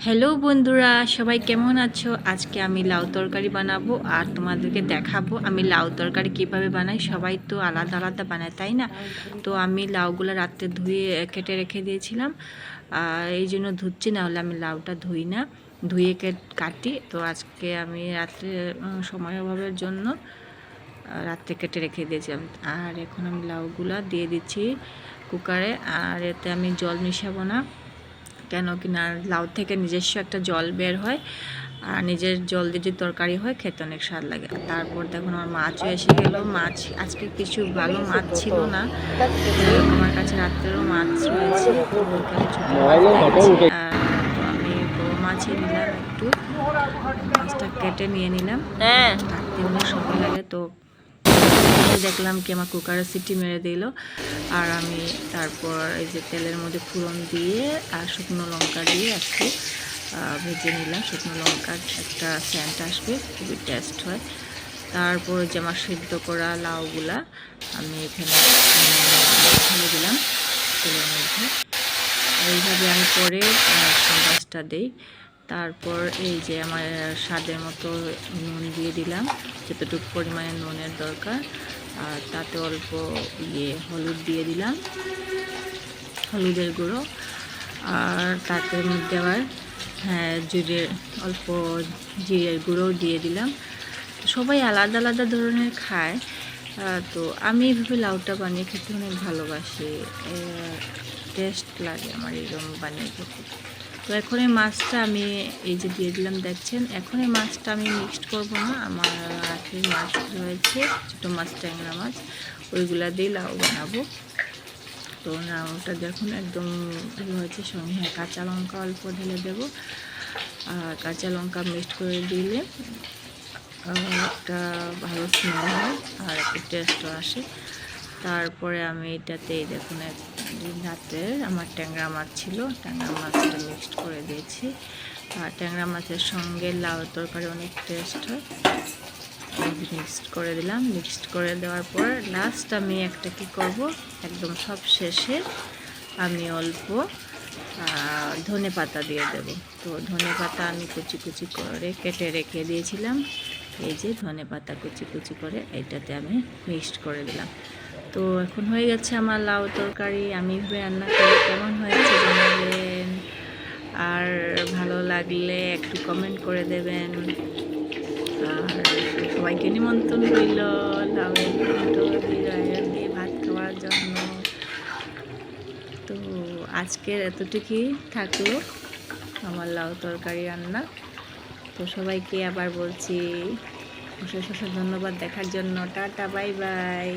Hello বন্ধুরা, সবাই কেমন আছো? আজকে আমি লাউ তরকারি বানাবো আর তোমাদেরকে দেখাবো আমি লাউ তরকারি কিভাবে বানাই। সবাই তো আলাদা আলাদা বানায়, তাই না? তো আমি লাউগুলো রাত্রে ধুয়ে কেটে রেখে দিয়েছিলাম, আর এই জন্য ধুচ্ছি, না হলে আমি লাউটা ধুই না, ধুয়ে কাটি। তো আজকে আমি রাত্রে সময় অভাবের জন্য রাত্রে কেটে রেখে দিয়েছিলাম। আর এখন আমি লাউগুলা দিয়ে দিচ্ছি কুকারে। আর এতে আমি জল মিশাবো না, কেন কি না লাউ থেকে নিজস্ব একটা জল বের হয়, আর নিজের জল দিয়ে তরকারি হয়, খেতে অনেক স্বাদ লাগে। তারপর দেখুন আমার মাছও এসে গেল। মাছ আজকে কিছু ভালো মাছ ছিল না, আমার কাছে রাত্রেরও মাছ রয়েছে, তো ওইখানে ছোটো মাছ পেয়েছি। তো আমি বড় মাছই নিলাম, একটু মাছটা কেটে নিয়ে নিলাম। কাটতে অনেক সময় লাগে, তো দেখলাম কি আমার কুকারে সিটি মেরে দিল। আর আমি তারপর এই যে তেলের মধ্যে ফোড়ন দিয়ে আর শুকনো লঙ্কা দিয়ে একটু ভেজে নিলাম। শুকনো লঙ্কার একটা সেন্ট আসবে, খুবই টেস্ট হয়। তারপর যে আমার সিদ্ধ করা লাউগুলা আমি এখানে ঢেলে দিলাম তেলের মধ্যে। এইভাবে আমি পরে মাছটা দিই। তারপর এই যে আমার স্বাদের মতো নুন দিয়ে দিলাম, যতটুকু পরিমাণে নুনের দরকার। আর তাতে অল্প হলুদ দিয়ে দিলাম, হলুদের গুঁড়ো। আর তাতে মধ্যে আবার অল্প জিরের গুঁড়োও দিয়ে দিলাম। সবাই আলাদা আলাদা ধরনের খায়, তো আমি এইভাবে লাউটা বানিয়ে খেতে অনেক ভালোবাসি, টেস্ট লাগে আমার এরকম বানিয়ে খেতে। তো এখন এই মাছটা আমি এই যে দিয়ে দিলাম, দেখছেন। এখন এই মাছটা আমি মিক্সড করব না, আমার আখের মাছ রয়েছে, ছোটো মাছ, ট্যাংরা মাছ, ওইগুলা দিয়ে লাউ বানাবো। তো লাউটা দেখুন একদম হয়েছে। সঙ্গে কাঁচা লঙ্কা অল্প ঢেলে দেবো, আর কাঁচা লঙ্কা মিক্সড করে দিলে একটা ভালো স্মেল হয় আর একটু টেস্টও আসে। তারপরে আমি এটাতেই দেখুন রাতে আমার ট্যাংরা মাছ ছিল, ট্যাংরা মাছটা মিক্সড করে দিয়েছি। আর ট্যাংরা মাছের সঙ্গে লাউ তরকারি অনেক টেস্ট হয়। মিক্সড করে দিলাম। মিক্সড করে দেওয়ার পর লাস্ট আমি একটা কি করব, একদম সব শেষে আমি অল্প ধনে পাতা দিয়ে দেব। তো ধনে পাতা আমি কুচি কুচি করে কেটে রেখে দিয়েছিলাম, এই যে ধনে পাতা কুচি কুচি করে এটাতে আমি মিক্সড করে দিলাম। তো এখন হয়ে গেছে আমার লাউ তরকারি। আমি রান্না করে কেমন হয়েছে জানাবেন, আর ভালো লাগলে একটু কমেন্ট করে দেবেন। আর সবাইকে নিমন্ত্রণ রইল লাউয়ের ঘন্ট দিয়ে ভাত খাওয়ার জন্য। তো আজকের এতটুকুই থাকলো আমার লাউ তরকারি রান্না। তো সবাইকে আবার বলছি অশেষ অশেষ ধন্যবাদ দেখার জন্য। Tata, bye bye.